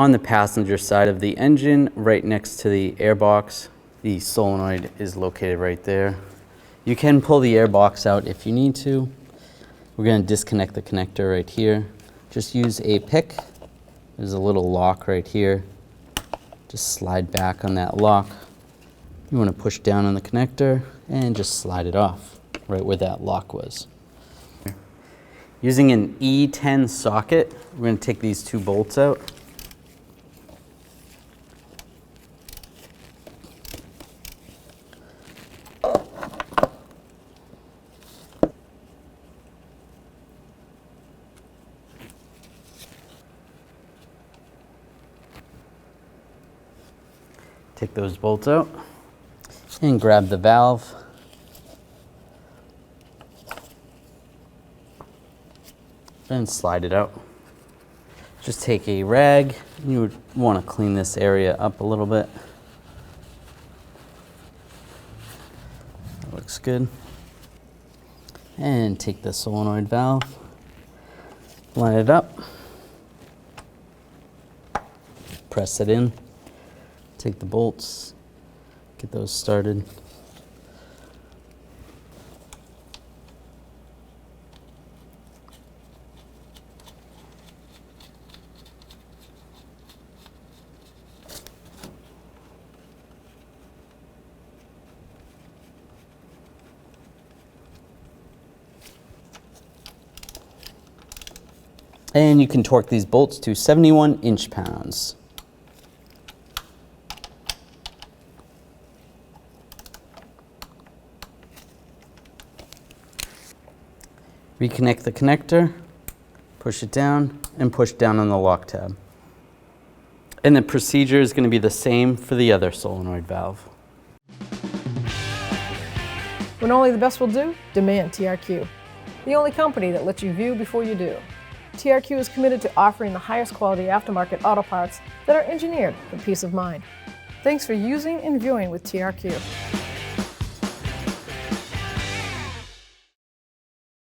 on the passenger side of the engine, right next to the airbox. The solenoid is located right there. You can pull the airbox out if you need to. We're going to disconnect the connector right here. Just use a pick. There's a little lock right here. Just slide back on that lock. You want to push down on the connector and just slide it off right where that lock was. Using an E10 socket, we're going to take these two bolts out. Take those bolts out and grab the valve. And slide it out. Just take a rag. You would want to clean this area up a little bit. That looks good. And take the solenoid valve, line it up, press it in. Take the bolts, get those started. And you can torque these bolts to 71 inch-pounds. Reconnect the connector, push it down, and push down on the lock tab. And the procedure is going to be the same for the other solenoid valve. When only the best will do, demand TRQ. The only company that lets you view before you do. TRQ is committed to offering the highest quality aftermarket auto parts that are engineered for peace of mind. Thanks for using and viewing with TRQ.